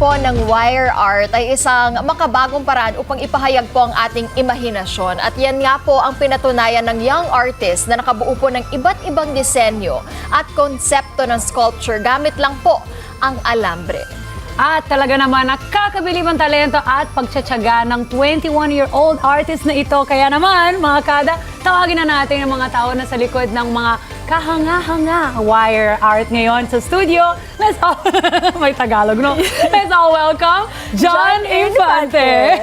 po ng wire art ay isang makabagong paraan upang ipahayag po ang ating imahinasyon. At yan nga po ang pinatunayan ng young artist na nakabuo po ng iba't ibang disenyo at konsepto ng sculpture gamit lang po ang alambre. At talaga naman nakakabilib ang talento at pagtsatsaga ng 21-year-old artist na ito. Kaya naman, mga kada, tawagin na natin ang mga tao na sa likod ng mga kahanga-hanga wire art ngayon sa studio. Let's all, may Tagalog, no? Let's all welcome John Infante.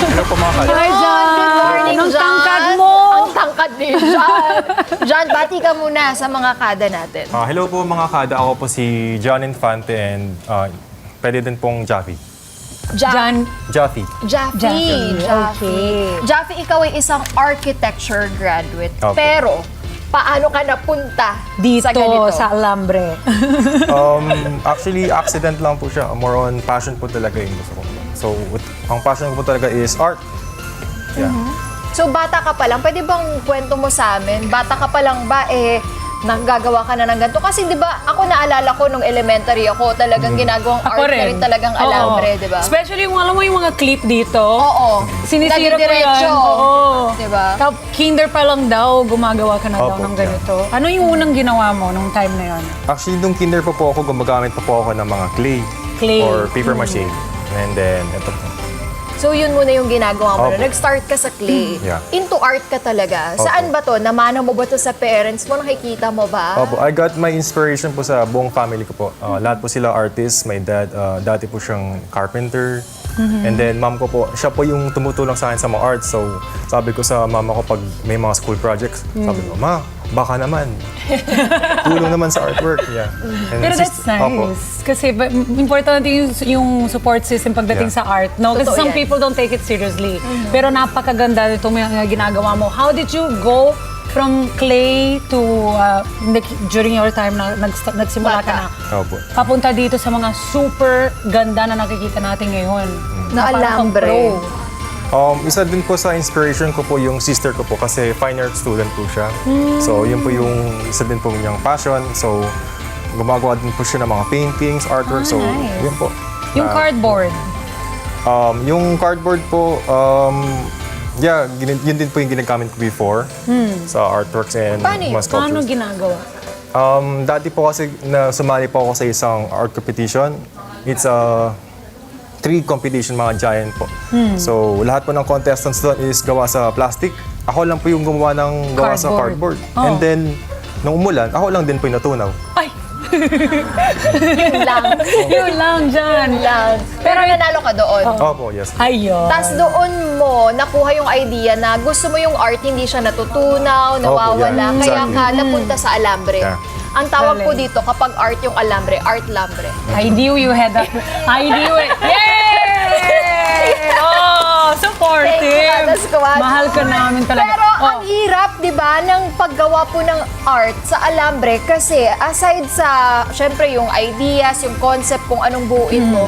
Hello po mga kada. Hi, John. Good morning, Anong John. tangkad mo? Ang tangkad ni John. John, bati ka muna sa mga kada natin. Hello po mga kada. Ako po si John Infante and pwede din pong Jaffy. John. Jaffy. Jaffy. Okay. Jaffy, ikaw ay isang architecture graduate. Opo. Pero, paano ka napunta Dito sa ganito? sa alambre. Actually, accident lang po siya. More on passion po talaga yung gusto ko. So, ang passion ko po talaga is art. Yeah. So, bata ka pa lang, pwede bang kwento mo sa amin? Bata ka pa lang ba, nagagawa ka na ng ganito? Kasi di ba, ako naalala ko nung elementary ako, talagang ginagawang art na rin talagang alambre, di ba? Especially yung alam mo yung mga clip dito. Oo. Sinisira ko yan. Nadidiretso. Oo. Di ba? Kinder pa lang daw, gumagawa ka na daw Opo, ng ganito. Ano yung unang ginawa mo nung time na yun? Actually, nung kinder pa po ako, gumagamit pa po ako ng mga clay. Clay. Or paper mache. And then, ito po. So, yun muna yung ginagawa mo. Opo. Nag-start ka sa clay. Yeah. Into art ka talaga. Opo. Saan ba to? Namana mo ba to sa parents mo? Nakikita mo ba? Opo, I got my inspiration po sa buong family ko po. Lahat po sila artists. My dad, dati po siyang carpenter. And then mom ko po, siya po yung tumutulong sa akin sa mga arts. So sabi ko sa mama ko pag may mga school projects, sabi ko, Ma, baka naman. Tulong naman sa artwork. Yeah. And Pero that's Opo. nice. Kasi importante yung support system pagdating Yeah. sa art. No? Kasi Totoo some yan. people don't take it seriously. Pero napakaganda nito mga ginagawa mo. How did you go from clay to during your time na nagsimula ka na Opo. papunta dito sa mga super ganda na nakikita natin ngayon? Na parang alambre. pro. Isa din po sa inspiration ko po yung sister ko po kasi fine art student po siya. So yun po yung isa din po niyang passion. So gumagawa din po siya ng mga paintings, artwork. So nice. yun po. Yung cardboard. Yung cardboard po, yun din po yung ginagamit ko before sa artworks and Paano yun? mga sculptures. Paano ginagawa? Dati po kasi na sumali po ako sa isang art competition. It's a 3 competition, mga giant po. So lahat po ng contestants doon is gawa sa plastic. Ako lang po yung gumawa ng gawa sa Cardboard. cardboard. Oh. And then, nung umulan, ako lang din po yung natunaw. Ay! Yun lang. Yun lang, John. Yun lang. Pero nanalo ka doon. Opo, yes. Ayun. Tapos doon mo nakuha yung idea na gusto mo yung art hindi siya natutunaw, nawawala, yeah, kaya exactly. ka napunta sa alambre. Yeah. Ang tawag po Galing. dito kapag art yung alambre, art lambre. I knew you had that. I knew it. Yay! Oh, supportive. Thank you, Ate Squad. Mahal ka namin talaga. Pero Oh, ang hirap, di ba, ng paggawa po ng art sa alambre kasi aside sa, syempre, yung ideas, yung concept kung anong buuin mo,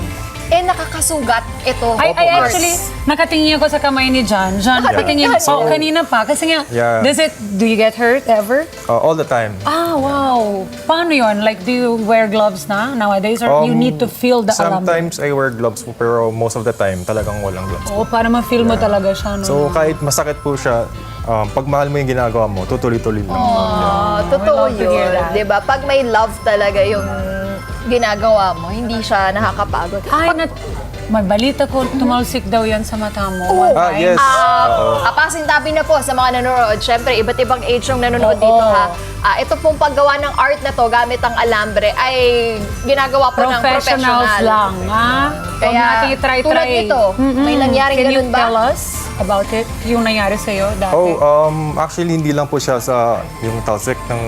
nakakasugat ito. I Art. actually, nakatingin ako sa kamay ni John. John, nakatingin. Yeah. Oh, kanina pa. Kasi nga, Yeah. do you get hurt ever? All the time. Ah, wow. Paano yun? Like, do you wear gloves na nowadays? Or you need to feel the alambre? Sometimes I wear gloves po, pero most of the time talagang walang gloves. Oo, para ma-feel mo talaga siya. No? So kahit masakit po siya, pag mahal mo yung ginagawa mo, tutuloy-tuloy lang. Totoo We love to hear yun. that. Di ba? Pag may love talaga yung ginagawa mo, hindi siya nakakapagod. Ay, may balita ko, tumalsik daw yan sa mata mo. One time. Yes. Oo. Pasintabi na po sa mga nanonood. Siyempre, iba't ibang age yung nanonood Oo. dito ha. Ito pong paggawa ng art na to gamit ang alambre ay ginagawa po ng Professionals professional. lang, ha? Huwag Kaya natin i-try-try. tulad nito, may nangyaring Can ganun you ba? tell us about it? Yung nangyari sa'yo dati? Actually hindi lang po siya sa yung talsik ng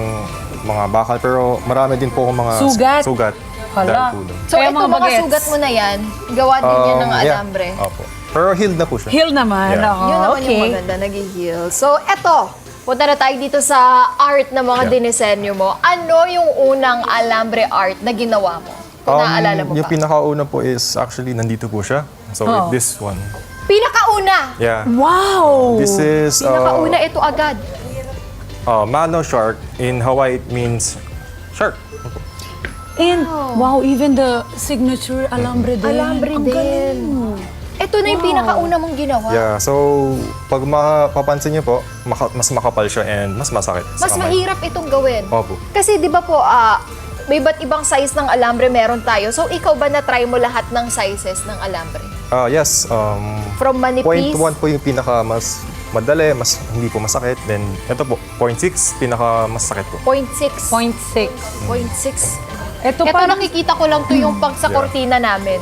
mga bakal, pero marami din po akong mga Sugat? Hala. dahil po doon. So Kaya ito mga mga bagets. sugat mo na yan, gawa din yan ng Yeah. alambre. Opo. Pero healed na po siya. Heal naman. Yeah. Oo, Yun naman okay. yung maganda, nag-heal. So eto, punta na tayo dito sa art ng mga Yeah. dinisenyo mo. Ano yung unang alambre art na ginawa mo? Kung naaalala mo yung pa. pinakauna po is actually nandito po siya. So Oh. this one. Pinakauna! Yeah. Wow! This is Pinakauna ito agad. Mano shark. In Hawaii it means shark. And wow, even the signature alambre din. Alambre Ang din. galing. Ito na yung pinakauna mong ginawa. Yeah, so pag mapapansin niyo po, mas makapal siya and mas masakit sa Mas kamay. mahirap itong gawin. Opo. Kasi di ba po, may iba't ibang size ng alambre meron tayo. So ikaw ba na-try mo lahat ng sizes ng alambre? Yes, From manipis? point 1 po yung pinaka mas madali, mas hindi po masakit. Then ito po, point 6, pinaka mas sakit po. 0.6. 0.6. 0.6. Ito Ito parang, nakikita ko lang to yung pag sa kortina namin.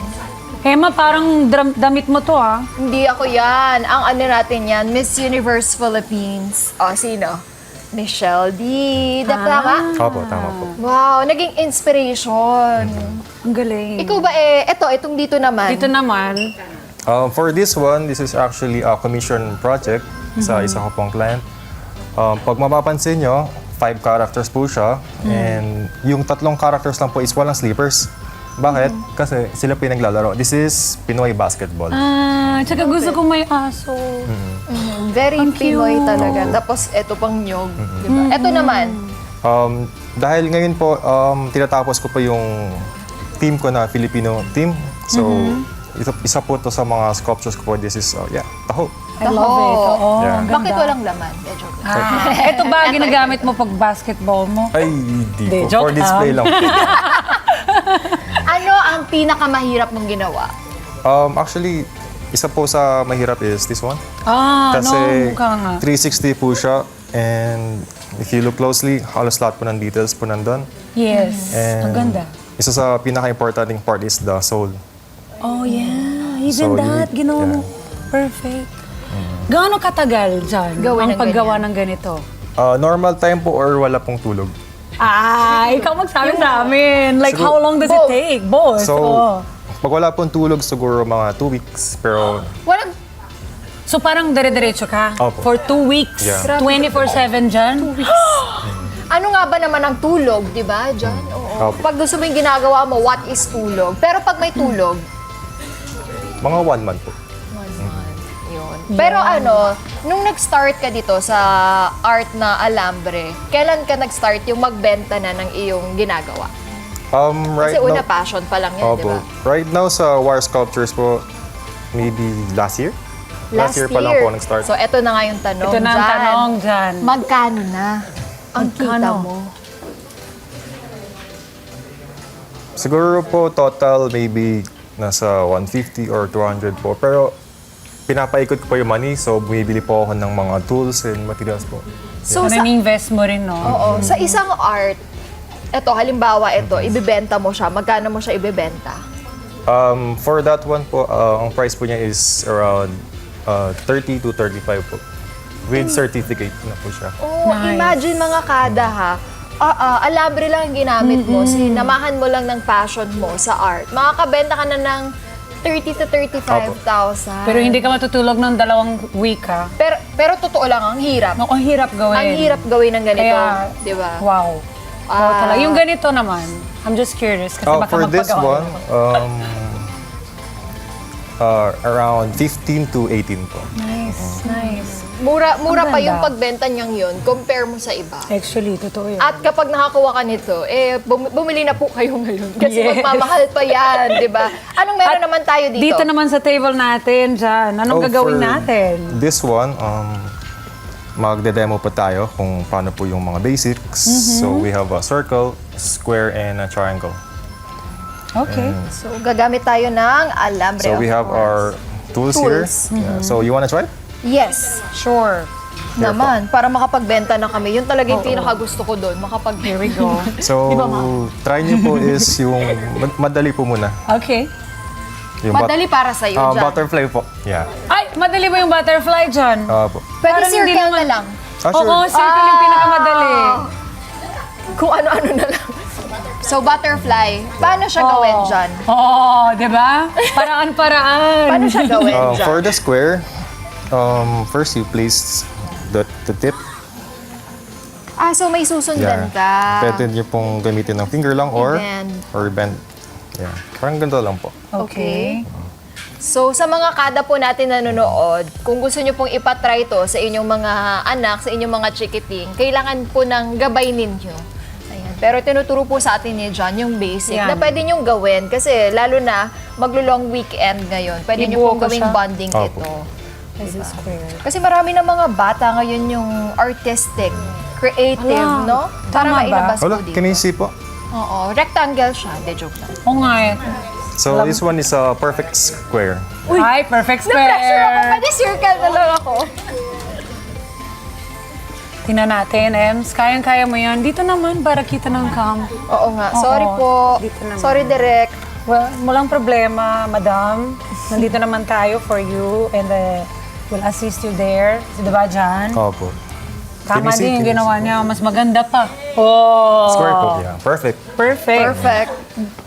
Emma, parang damit mo to ah. Hindi ako yan. Ang ano natin yan, Miss Universe Philippines. O, sino? Michelle D. Tama? Opo, tama po. Wow, naging inspiration. Ang galing. Ikaw ba itong dito naman. Dito naman, For this one, this is actually a commission project sa isa ko pong client. Pag mapapansin nyo, 5 characters po siya. And yung 3 characters lang po is walang sleepers. Bakit? Kasi sila po yung naglalaro. This is Pinoy basketball. tsaka gusto kong may aso. Very Ang Pinoy cute. talaga. Tapos ito pang nyog. Diba? Ito naman. Dahil ngayon po, tinatapos ko po yung team ko na Filipino team. So, isa po to sa mga sculptures ko po. This is, taho. I love it. Oo, Yeah. ang ganda. Bakit walang laman? Joke lang. Ito ba ginagamit mo pag basketball mo? Ay, Di, di po. joke For display lang po. Ano ang pinakamahirap mong ginawa? Actually, isa po sa mahirap is this one. Kasi, Kasi mukha nga. 360 po siya. And if you look closely, halos lahat po ng details po nandun. Yes, ang And ganda. isa sa pinaka-importanting part is the soul. Oh yeah, even So, you that, need- ginawa mo. yeah. Perfect. Gaano katagal dyan Gawin ang ng paggawa ng ganito? Normal time po or wala pong tulog? Ikaw magsabi sa amin. Like, how long does it Both. take? Both. So, Oo. pag wala pong tulog, siguro mga 2 weeks. Pero, Walang So, parang dire-diretso ka? Opo. For 2 weeks? Yeah. 24/7 dyan? ano nga ba naman ang tulog, di ba, John? Oo. Opo. Pag gusto mo yung ginagawa mo, what is tulog? Pero pag may tulog, mga 1 month po. yun. Pero nung nag-start ka dito sa art na alambre, kailan ka nag-start yung magbenta na ng iyong ginagawa? Right Kasi una now, passion pa lang yan, di Opo. ba? Right now sa wire sculptures po, maybe last year? Last year pa lang po nag-start. So, eto na nga yung tanong, Ito na ang Jan. tanong dyan. Magkano na ang kita Magkano? mo? Siguro po total maybe nasa 150 or 200 po. Pero pinapaikot ko po yung money, so bumibili po ako ng mga tools and materials po. So, Ano invest mo rin, no? Oo, sa isang art, halimbawa ibibenta mo siya, magkano mo siya ibibenta? For that one po, ang price po niya is around 30 to 35 po. With certificate na po siya. Oh, Nice. imagine mga kada ha. Alambre lang ang ginamit mo, sinamahan mo lang ng passion mo sa art. Makakabenta ka na ng 30 to 35,000. Pero hindi ka matutulog ng 2 week, ha? Pero totoo lang, ang hirap. No, ang hirap gawin. Ang hirap gawin ng ganito, Kaya, di ba? Wow. Oo, talaga. Yung ganito naman, I'm just curious kasi baka For this magpagawa one, ako. around 15 to 18 po. Nice, nice. Mura Ang pa ganda. yung pagbenta niyang yun, compare mo sa iba. Actually, totoo yun. At kapag nakakuha ka nito, bumili na po kayo ngayon. Kasi Yes. magmamahal pa yan, di ba? Anong meron naman tayo dito? Dito naman sa table natin, dyan. Anong gagawin for natin? This one, magde-demo pa tayo kung paano po yung mga basics. So we have a circle, square, and a triangle. Okay. So, gagamit tayo ng alambre. So of we have course. our tools, Tools. here. Yeah. So you wanna try? Yes, Sure. naman. Para makapagbenta na kami. Yun talaga yung pinakagusto ko doon. Here we go. So try niyo po is yung madali po muna. Okay. Yung Madali para sa'yo, Jan. butterfly po. Yeah. Ay, madali ba yung butterfly dyan? Po. Pwede Parang hindi circle naman- na lang. Sure. Oo, circle yung pinakamadali. Kung ano-ano na lang. So, butterfly. Paano siya gawin, Jan? Oo, di ba? Paraan-paraan. Paano siya gawin, Jan? For the square, first you place the tip. So may susundan ka. Pwede niyo pong gamitin ng finger lang I-bend. or bend. Yeah. Parang ganito lang po. Okay. So, sa mga kada po natin nanonood, kung gusto nyo pong ipatry to sa inyong mga anak, sa inyong mga chikiting, kailangan po ng gabay ninyo. Ayan. Pero tinuturo po sa atin ni John yung basic Yan. na pwede niyong gawin. Kasi lalo na maglo-long weekend ngayon, pwede niyo Ibuo pong ko gawing siya. bonding Opo. ito. As a square. Kasi marami ng mga bata ngayon yung artistic, creative, Ala, no? Para tama ba? mailabas Wala, po dito. can you see po? Oo, rectangle siya. De joke lang. Oo nga eh. So this one is a perfect square. Ay, perfect square. Na-pressure ako. Pwede circle na lang ako. Tingnan natin, Ems. Kayang-kaya mo yan. Dito naman, para kita ng cam. Oo nga. Oo, Sorry po. dito naman. Sorry, Direk. Well, walang problema, madam. Nandito naman tayo for you and we'll assist you there. So, diba, Jan? Opo. Tama Can you see? din yung Can you ginawa see? niya. Mas maganda pa. Oh! Square po, yeah. Perfect. Perfect. Perfect.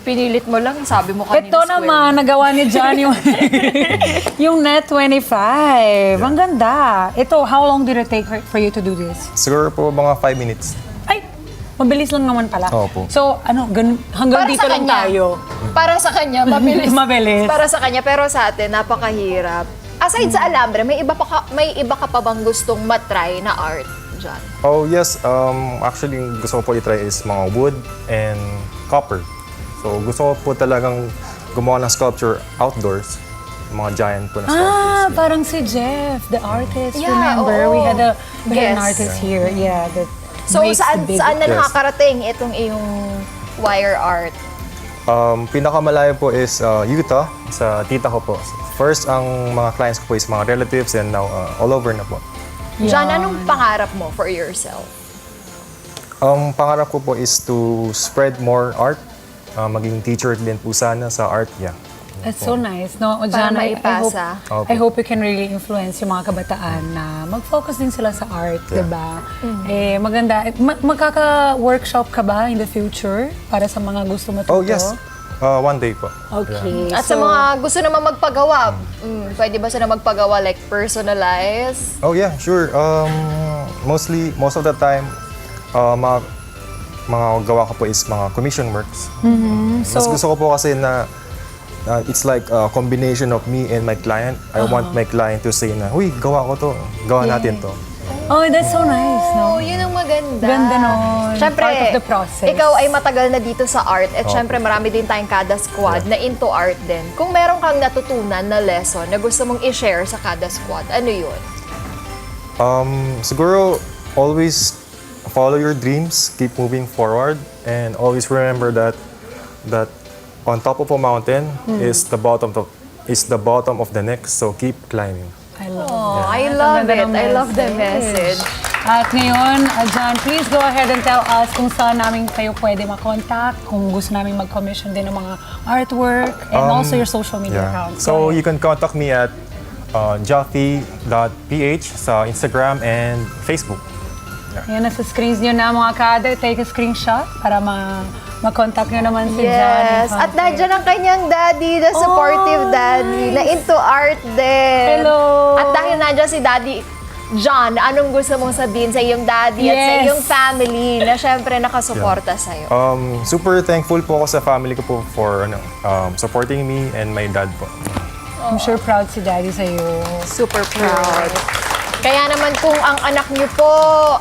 Pinilit mo lang. Sabi mo kanina Ito square. naman, nagawa ni John yung, yung Net 25. Ang ganda. Ito, how long did it take for you to do this? Siguro po mga 5 minutes. Ay, mabilis lang naman pala. Opo. So, hanggang Para dito sa lang kanya. tayo. Para sa kanya, mabilis. Mabilis. Para sa kanya, pero sa atin, napakahirap. Aside sa alambre, may iba ka pa bang gustong matry na art, John? Oh yes, actually gusto ko po i-try is mga wood and copper. So gusto ko po talagang gumawa ng sculpture outdoors. Mga giant po na sculptures. Parang si Jeff, the artist. Yeah, Remember? oo. We had an Yes. artist here. Yeah, that So, makes saan the big... na Yes. nakakarating itong iyong wire art? Pinakamalayo po is Utah, sa tita ko po. First, ang mga clients ko po is mga relatives and now all over na po. John, anong pangarap mo for yourself? Ang pangarap ko po is to spread more art. Maging teacher din po sana sa art, yeah. That's so nice, no? O, Para Jan, maipasa. I hope you can really influence yung mga kabataan na mag-focus din sila sa art, Yeah. di ba? Eh, maganda. Magkaka-workshop ka ba in the future para sa mga gusto matuto? Oh yes, one day po. Okay. At sa mga gusto naman magpagawa, pwede ba sila magpagawa like personalized? Oh yeah, sure. Most of the time, mga gawa ko po is mga commission works. Mas gusto ko po kasi na it's like a combination of me and my client. I want my client to say na, "Uy, gawa ko to. Gawa natin to." Oh, that's so nice, no? Oh, yun ang maganda. Ganda nun. Siyempre, Part of the process. ikaw ay matagal na dito sa art at syempre marami din tayong kada squad na into art din. Kung meron kang natutunan na lesson na gusto mong i-share sa kada squad, ano yun? Siguro, always follow your dreams, keep moving forward, and always remember that on top of a mountain is the bottom of the next. So keep climbing. I love Oh, I Ang love ganda it. ng I love the message. At ngayon, John, please go ahead and tell us kung saan namin kayo pwede makontak, kung gusto namin mag-commission din ng mga artwork, and also your social media accounts. So you can contact me at jaffe.ph sa Instagram and Facebook. Yan, nasa screens nyo na mga kada. Take a screenshot para ma-contact nyo naman si John. Yes. At nandiyan ang kanyang daddy, the supportive daddy, na into art din. Hello. At dahil nandiyan si Daddy John, anong gusto mong sabihin sa iyong daddy at sa Yes. iyong family na syempre nakasuporta sa'yo? Super thankful po ako sa family ko po for supporting me and my dad po. I'm sure proud si Daddy sa'yo. Super proud. Kaya naman kung ang anak niyo po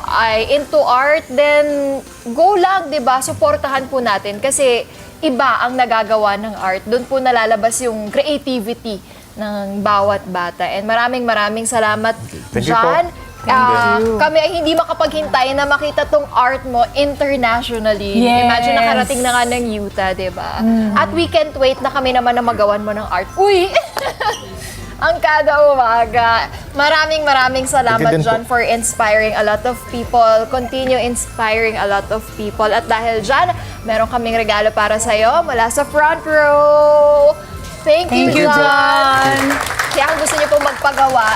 ay into art, then go lang, 'di ba? Suportahan po natin kasi iba ang nagagawa ng art. Doon po nalalabas yung creativity ng bawat bata. And maraming salamat, Thank you John. po. Kami ay hindi makapaghintay na makita tong art mo internationally. Yes. Imagine nakarating na nga ng Utah, 'di ba? At we can't wait na kami naman na magawan mo ng art. Uy! Ang kada umaga. Maraming salamat, Thank you din John, for inspiring a lot of people. Continue inspiring a lot of people. At dahil dyan, meron kaming regalo para sa'yo mula sa front row. Thank you, Thank you, John. Kaya kung gusto niyo pong magpagawa,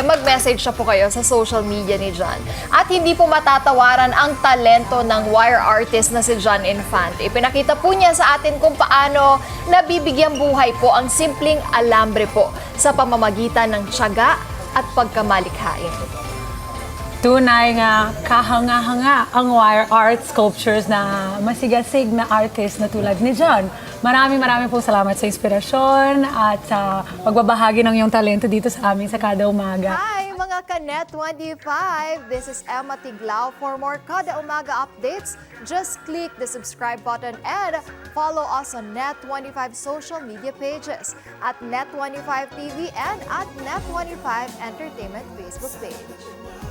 mag-message siya po kayo sa social media ni John. At hindi po matatawaran ang talento ng wire artist na si John Infante. Ipinakita po niya sa atin kung paano nabibigyang buhay po ang simpleng alambre po sa pamamagitan ng tiyaga at pagkamalikhain. Tunay nga, kahanga-hanga ang wire art sculptures na masigasig na artist na tulad ni John. Maraming po salamat sa inspirasyon at sa pagbabahagi ng iyong talento dito sa amin sa kada umaga. Hi mga ka-Net25! This is Emma Tiglao. For more Kada Umaga updates, just click the subscribe button and follow us on Net25 social media pages at Net25 TV and at Net25 Entertainment Facebook page.